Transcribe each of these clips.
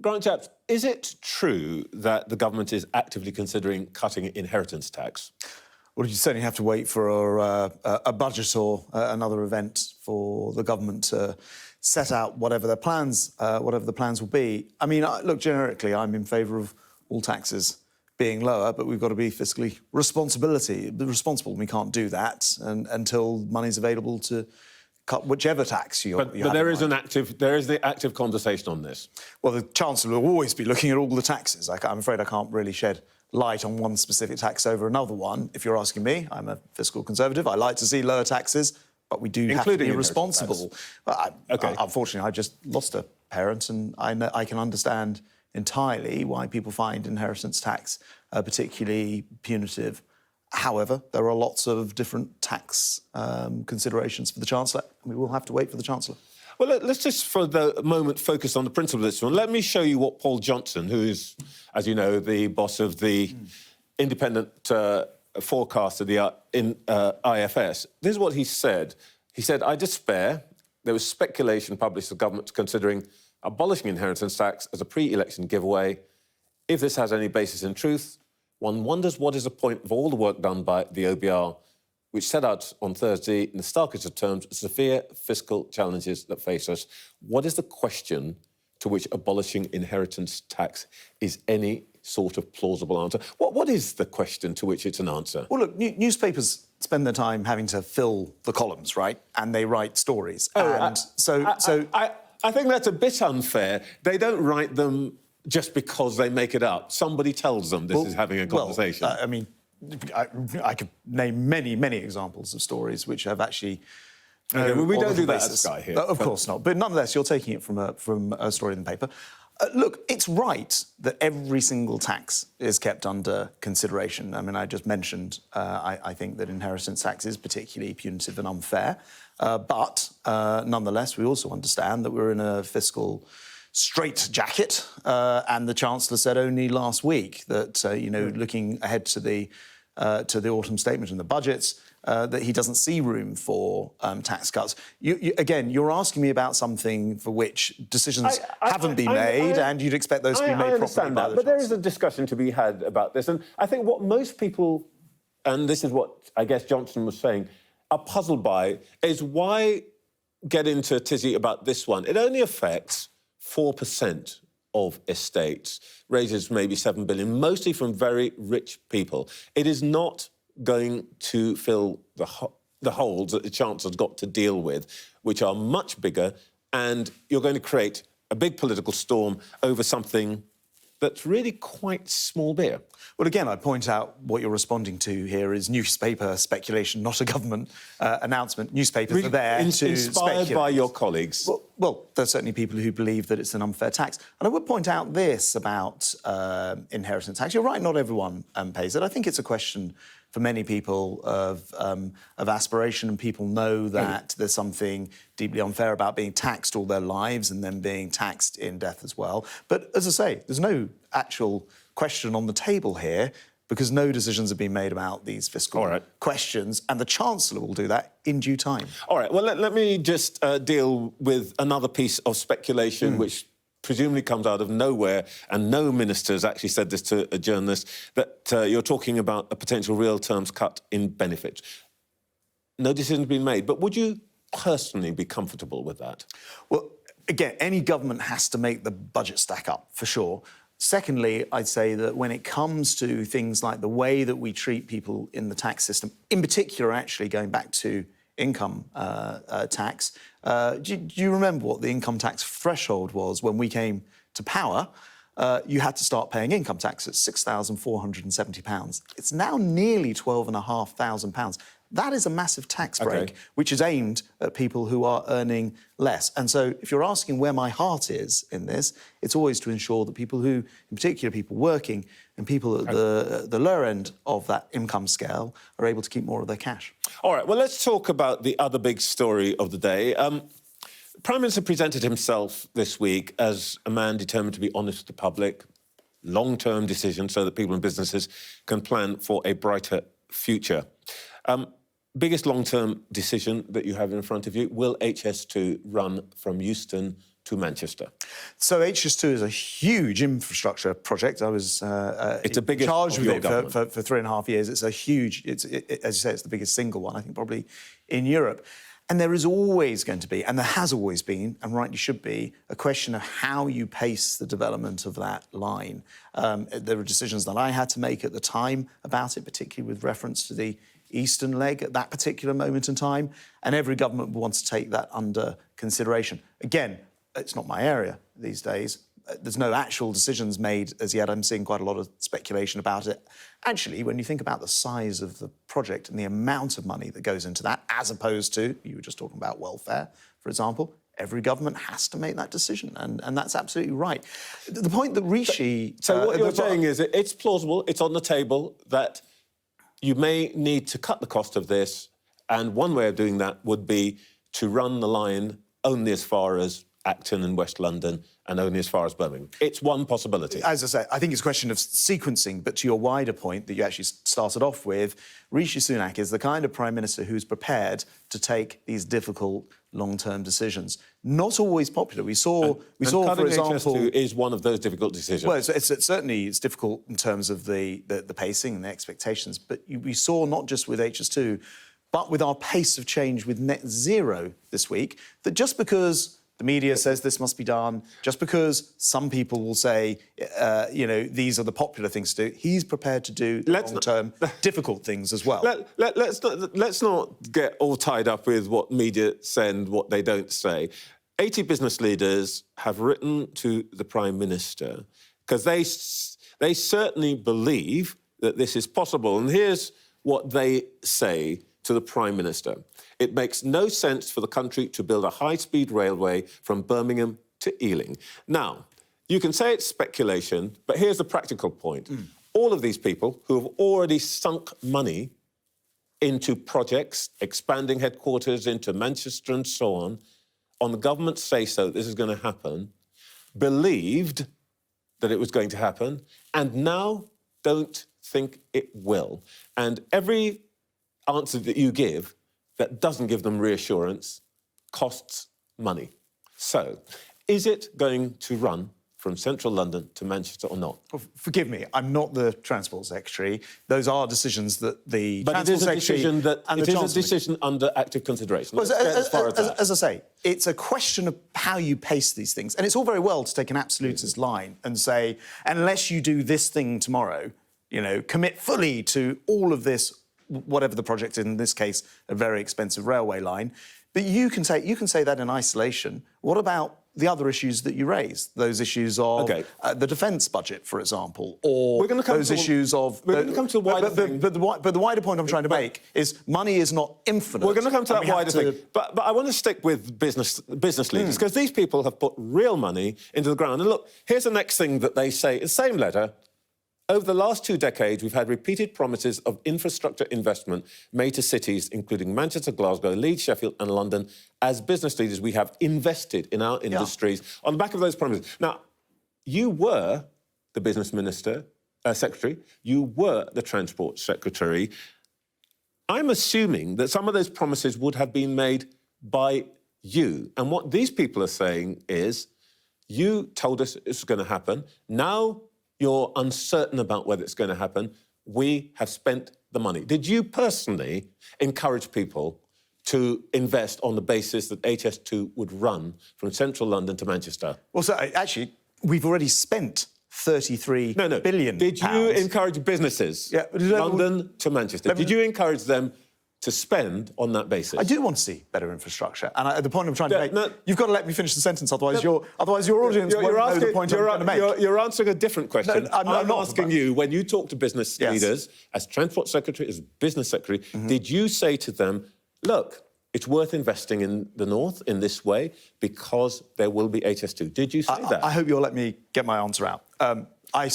Grant Shapps, is it true that the government is actively considering cutting inheritance tax? Well, you certainly have to wait for a budget or another event for the government to set out whatever the plans will be. I mean, look, generically, I'm in favour of all taxes being lower, but we've got to be fiscally responsible. We can't do that until money's available to cut whichever tax you have. But there is the active conversation on this. Well, the Chancellor will always be looking at all the taxes. I'm afraid I can't really shed light on one specific tax over another one. If you're asking me, I'm a fiscal conservative. I like to see lower taxes, but we do have to be responsible. Unfortunately, I just lost a parent, and I can understand entirely why people find inheritance tax particularly punitive. However, there are lots of different tax considerations for the Chancellor, and we will have to wait for the Chancellor. Well, let's just for the moment focus on the principle of this one. Let me show you what Paul Johnson, who is, as you know, the boss of the independent forecaster, the IFS. This is what he said. He said, "I despair. There was speculation published the government considering abolishing inheritance tax as a pre-election giveaway. If this has any basis in truth, one wonders what is the point of all the work done by the OBR, which set out on Thursday, in the starkest of terms, severe fiscal challenges that face us. What is the question to which abolishing inheritance tax is any sort of plausible answer?" What is the question to which it's an answer? Well, look, newspapers spend their time having to fill the columns, right? And they write stories. I think that's a bit unfair. They don't write them just because they make it up. Somebody tells them this is having a conversation. I mean, I could name many, many examples of stories which have actually... we don't do that at Sky here. Of course not. But nonetheless, you're taking it from a story in the paper. Look, it's right that every single tax is kept under consideration. I mean, I just mentioned, I think that inheritance tax is particularly punitive and unfair. But nonetheless, we also understand that we're in a fiscal straitjacket. And the Chancellor said only last week that, looking ahead to the autumn statement and the budgets, that he doesn't see room for tax cuts. Again, you're asking me about something for which decisions haven't been made, and you'd expect those to be made properly by the But there is a discussion to be had about this. And I think what most people, and this is what I guess Johnson was saying, are puzzled by is why get into a tizzy about this one. It only affects 4% of estates, raises maybe 7 billion, mostly from very rich people. It is not going to fill the holes that the Chancellor's got to deal with, which are much bigger, and you're going to create a big political storm over something that's really quite small beer. Well, again, I'd point out what you're responding to here is newspaper speculation, not a government announcement. Newspapers are there to inspired speculate. by your colleagues. Well, there's certainly people who believe that it's an unfair tax. And I would point out this about inheritance tax. You're right, not everyone pays it. I think it's a question for many people of aspiration, and people know that there's something deeply unfair about being taxed all their lives and then being taxed in death as well. But as I say, there's no actual question on the table here because no decisions have been made about these fiscal questions, and the Chancellor will do that in due time. All right, well, let me just deal with another piece of speculation which presumably comes out of nowhere, and no minister has actually said this to a journalist, that you're talking about a potential real terms cut in benefits. No decision's been made, but would you personally be comfortable with that? Well, again, any government has to make the budget stack up, for sure. Secondly, I'd say that when it comes to things like the way that we treat people in the tax system, in particular, actually going back to income tax. Do you remember what the income tax threshold was when we came to power? You had to start paying income tax at £6,470. It's now nearly £12,500. That is a massive tax break, which is aimed at people who are earning less. And so if you're asking where my heart is in this, it's always to ensure that people who, in particular people working and people at the lower end of that income scale, are able to keep more of their cash. All right, well, let's talk about the other big story of the day. The Prime Minister presented himself this week as a man determined to be honest with the public, long-term decisions so that people and businesses can plan for a brighter future. Biggest long-term decision that you have in front of you, will HS2 run from Euston to Manchester? So HS2 is a huge infrastructure project. I was it's the biggest charged of with your it government. for 3.5 years. It's a huge, as you say, it's the biggest single one, I think, probably in Europe. And there is always going to be, and there has always been, and rightly should be, a question of how you pace the development of that line. There were decisions that I had to make at the time about it, particularly with reference to the eastern leg at that particular moment in time, and every government wants to take that under consideration. Again, it's not my area these days. There's no actual decisions made as yet. I'm seeing quite a lot of speculation about it. Actually, when you think about the size of the project and the amount of money that goes into that, as opposed to, you were just talking about welfare, for example, every government has to make that decision, and that's absolutely right. The point that Rishi... So what you're saying is it's plausible, it's on the table, that you may need to cut the cost of this, and one way of doing that would be to run the line only as far as Acton and West London and only as far as Birmingham. It's one possibility. As I say, I think it's a question of sequencing, but to your wider point that you actually started off with, Rishi Sunak is the kind of Prime Minister who's prepared to take these difficult long-term decisions. Not always popular. We saw, for example... HS2 is one of those difficult decisions. Well, it's difficult in terms of the pacing and the expectations, but we saw not just with HS2, but with our pace of change with net zero this week, that just because the media says this must be done, just because some people will say, these are the popular things to do, he's prepared to do long-term difficult things as well. Let's not get all tied up with what media send, what they don't say. 80 business leaders have written to the Prime Minister because they certainly believe that this is possible. And here's what they say to the Prime Minister. It makes no sense for the country to build a high-speed railway from Birmingham to Ealing. Now, you can say it's speculation, but here's the practical point. All of these people who have already sunk money into projects, expanding headquarters into Manchester and so on the government's say-so that this is going to happen, believed that it was going to happen, and now don't think it will. And every answer that you give that doesn't give them reassurance costs money. So, is it going to run from central London to Manchester or not? Well, forgive me, I'm not the Transport Secretary. Those are decisions that the Transport Secretary and the Chancellor... It is a decision under active consideration. Well, as I say, it's a question of how you pace these things. And it's all very well to take an absolutist line and say, unless you do this thing tomorrow, commit fully to all of this, whatever the project is, in this case, a very expensive railway line. But you can say that in isolation. What about the other issues that you raise? Those issues of the defence budget, for example, or those issues of... We're going to come to the wider thing. But the wider point I'm trying to make is money is not infinite. We're going to come to that wider thing. But I want to stick with business leaders, because these people have put real money into the ground. And look, here's the next thing that they say, the same letter. Over the last 2 decades, we've had repeated promises of infrastructure investment made to cities, including Manchester, Glasgow, Leeds, Sheffield and London. As business leaders, we have invested in our industries on the back of those promises. Now, you were the business secretary. You were the transport secretary. I'm assuming that some of those promises would have been made by you. And what these people are saying is, you told us it's going to happen. Now you're uncertain about whether it's going to happen. We have spent the money. Did you personally encourage people to invest on the basis that HS2 would run from central London to Manchester? Well, so actually, we've already spent 33 billion Did pounds. you encourage businesses, London to Manchester, did you encourage them to spend on that basis? I do want to see better infrastructure, and the point I'm trying to make, you've got to let me finish the sentence, otherwise your audience won't know the point I'm trying to make. You're answering a different question. I'm not asking you, when you talk to business leaders, as Transport Secretary, as Business Secretary, did you say to them, look, it's worth investing in the North in this way because there will be HS2? Did you say that? I hope you'll let me get my answer out. I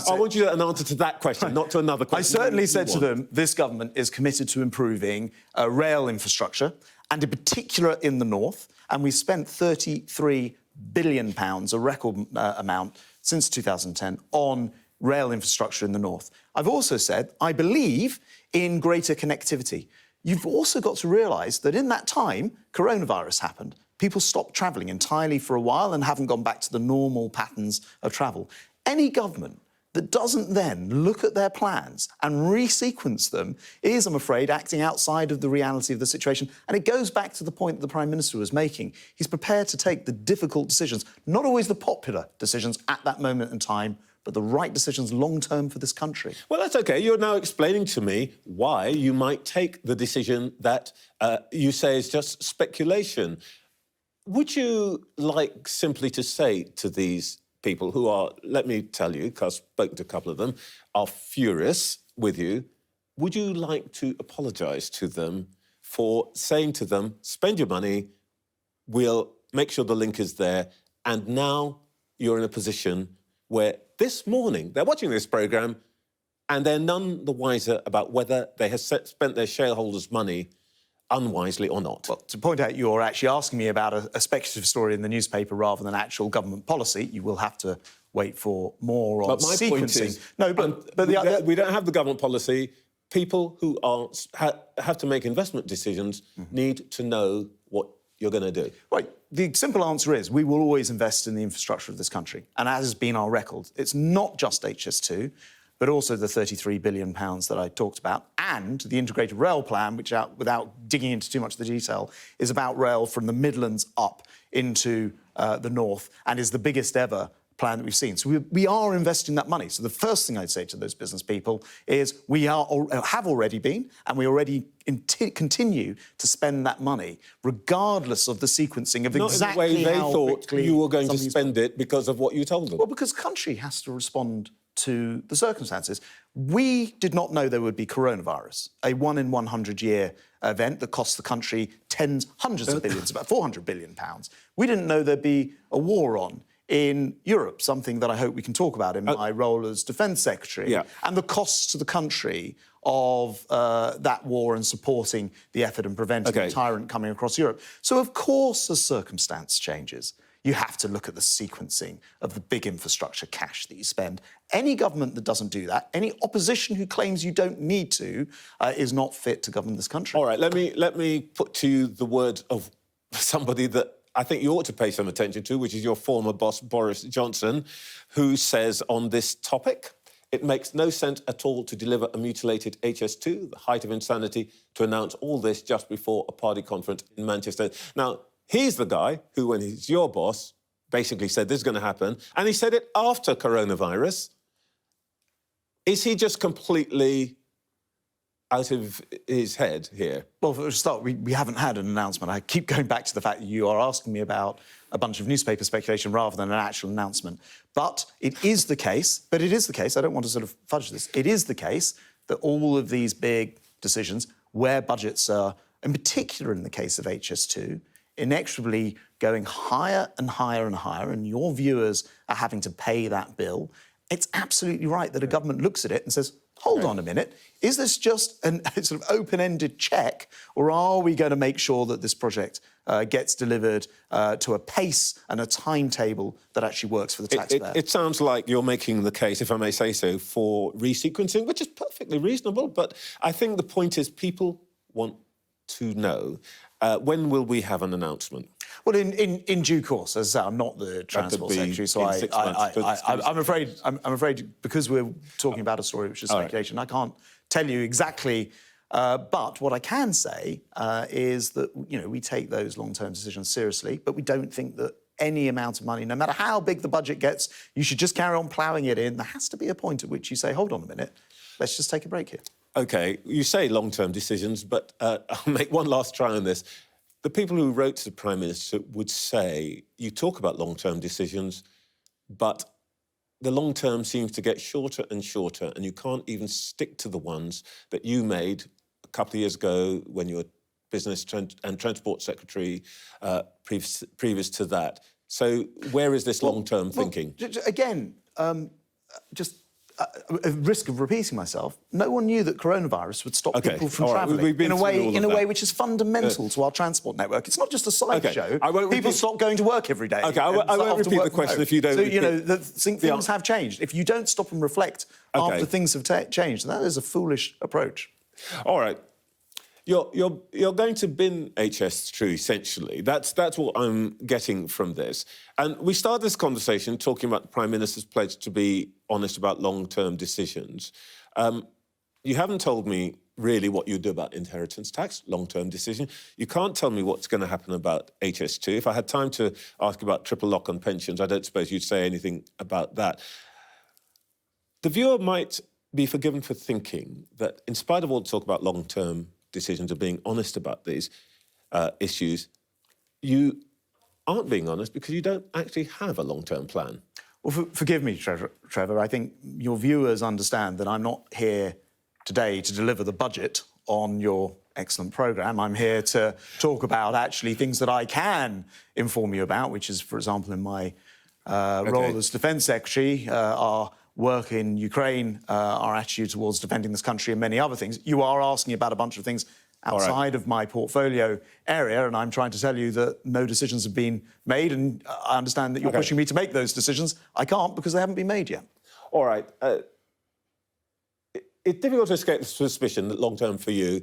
want you to an answer to that question, not to another question. I certainly said to them, this government is committed to improving rail infrastructure, and in particular in the North, and we spent £33 billion, a record amount, since 2010, on rail infrastructure in the North. I've also said, I believe in greater connectivity. You've also got to realise that in that time, coronavirus happened. people stopped travelling entirely for a while and haven't gone back to the normal patterns of travel. Any government that doesn't then look at their plans and resequence them is, I'm afraid, acting outside of the reality of the situation. And it goes back to the point that the Prime Minister was making. He's prepared to take the difficult decisions, not always the popular decisions at that moment in time, but the right decisions long-term for this country. Well, that's OK. You're now explaining to me why you might take the decision that you say is just speculation. Would you like simply to say to these people who are, let me tell you, because I've spoken to a couple of them, are furious with you, would you like to apologise to them for saying to them, spend your money, we'll make sure the link is there, and now you're in a position where this morning they're watching this programme and they're none the wiser about whether they have spent their shareholders' money unwisely or not? Well, to point out, you're actually asking me about a speculative story in the newspaper rather than actual government policy. You will have to wait for more on sequencing. Point is, no, but we don't have the government policy. People who have to make investment decisions need to know what you're going to do. Right. The simple answer is we will always invest in the infrastructure of this country, and as has been our record. It's not just HS2, but also the £33 billion that I talked about, and the integrated rail plan, which, without digging into too much of the detail, is about rail from the Midlands up into the north, and is the biggest ever plan that we've seen. So we are investing that money. So the first thing I'd say to those business people is we have already been, and we already continue to spend that money, regardless of the sequencing of exactly the way they how thought quickly you were going to spend it because of what you told them. Well, because the country has to respond to the circumstances. We did not know there would be coronavirus, a 1 in 100-year event that cost the country hundreds of billions, about £400 billion. We didn't know there'd be a war on in Europe, something that I hope we can talk about in my role as Defence Secretary, and the costs to the country of that war and supporting the effort and preventing the tyrant coming across Europe. So, of course, as circumstance changes, you have to look at the sequencing of the big infrastructure cash that you spend. Any government that doesn't do that, any opposition who claims you don't need to, is not fit to govern this country. All right, let me put to you the words of somebody that I think you ought to pay some attention to, which is your former boss, Boris Johnson, who says on this topic, it makes no sense at all to deliver a mutilated HS2, the height of insanity, to announce all this just before a party conference in Manchester. Now, he's the guy who, when he's your boss, basically said this is going to happen, and he said it after coronavirus. Is he just completely out of his head here? Well, for a start, we haven't had an announcement. I keep going back to the fact that you are asking me about a bunch of newspaper speculation rather than an actual announcement. But it is the case, I don't want to sort of fudge this, it is the case that all of these big decisions, where budgets are, in particular in the case of HS2, inexorably going higher and higher and higher, and your viewers are having to pay that bill, it's absolutely right that a government looks at it and says, hold on a minute, is this just a sort of open-ended check, or are we going to make sure that this project gets delivered to a pace and a timetable that actually works for the taxpayer? It sounds like you're making the case, if I may say so, for resequencing, which is perfectly reasonable, but I think the point is people want to know, when will we have an announcement? Well, in due course, as I say, I'm not the Transport Secretary, so I'm afraid because we're talking about a story which is speculation, I can't tell you exactly. But what I can say is that we take those long-term decisions seriously, but we don't think that any amount of money, no matter how big the budget gets, you should just carry on ploughing it in. There has to be a point at which you say, hold on a minute, let's just take a break here. OK, you say long-term decisions, but I'll make one last try on this. The people who wrote to the Prime Minister would say, you talk about long-term decisions, but the long-term seems to get shorter and shorter, and you can't even stick to the ones that you made a couple of years ago when you were Business and Transport Secretary, previous to that. So where is this long-term thinking? Again, at risk of repeating myself, no one knew that coronavirus would stop people from travelling in a way which is fundamental to our transport network. It's not just a sideshow. People stop going to work every day. OK, I won't repeat the question if you don't. So, things have changed. If you don't stop and reflect after things have changed, that is a foolish approach. All right. You're going to bin HS2 essentially. That's what I'm getting from this. And we started this conversation talking about the Prime Minister's pledge to be honest about long-term decisions. You haven't told me really what you do about inheritance tax, long-term decision. You can't tell me what's going to happen about HS2. If I had time to ask about triple lock on pensions, I don't suppose you'd say anything about that. The viewer might be forgiven for thinking that in spite of all the talk about long-term decisions of being honest about these issues, you aren't being honest because you don't actually have a long-term plan. Well, forgive me, Trevor. I think your viewers understand that I'm not here today to deliver the budget on your excellent programme. I'm here to talk about actually things that I can inform you about, which is, for example, in my role as Defence Secretary, our work in Ukraine, our attitude towards defending this country and many other things. You are asking about a bunch of things outside of my portfolio area, and I'm trying to tell you that no decisions have been made, and I understand that you're pushing me to make those decisions. I can't because they haven't been made yet. All right. It's difficult to escape the suspicion that long-term for you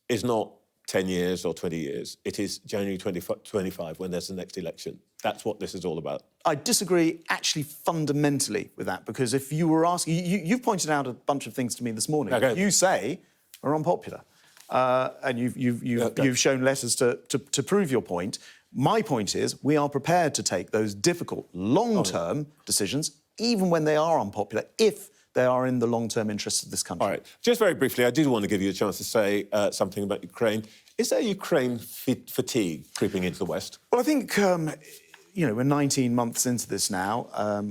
is not 10 years or 20 years. It is January 2025 when there's the next election. That's what this is all about. I disagree actually fundamentally with that, because if you were asking... You've pointed out a bunch of things to me this morning. You say are unpopular. And you've shown letters to prove your point. My point is we are prepared to take those difficult long-term decisions, even when they are unpopular, if they are in the long-term interests of this country. All right. Just very briefly, I did want to give you a chance to say something about Ukraine. Is there Ukraine fatigue creeping into the West? Well, I think, you know, we're 19 months into this now.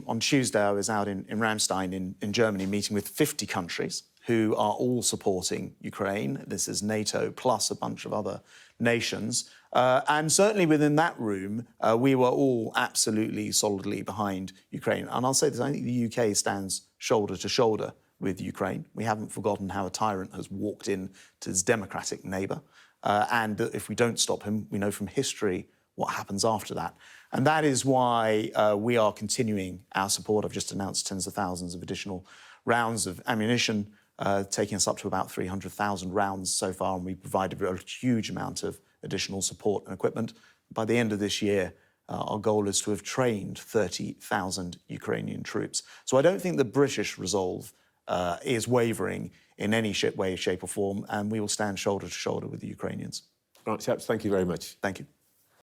On Tuesday, I was out in Ramstein in Germany meeting with 50 countries who are all supporting Ukraine. This is NATO plus a bunch of other nations. And certainly within that room, we were all absolutely solidly behind Ukraine. And I'll say this, I think the UK stands shoulder to shoulder with Ukraine. We haven't forgotten how a tyrant has walked in to his democratic neighbour. And that if we don't stop him, we know from history what happens after that. And that is why we are continuing our support. I've just announced tens of thousands of additional rounds of ammunition, taking us up to about 300,000 rounds so far, and we provided a huge amount of additional support and equipment. By the end of this year, our goal is to have trained 30,000 Ukrainian troops. So I don't think the British resolve is wavering in any way, shape or form, and we will stand shoulder to shoulder with the Ukrainians. Grant Shapps, thank you very much. Thank you.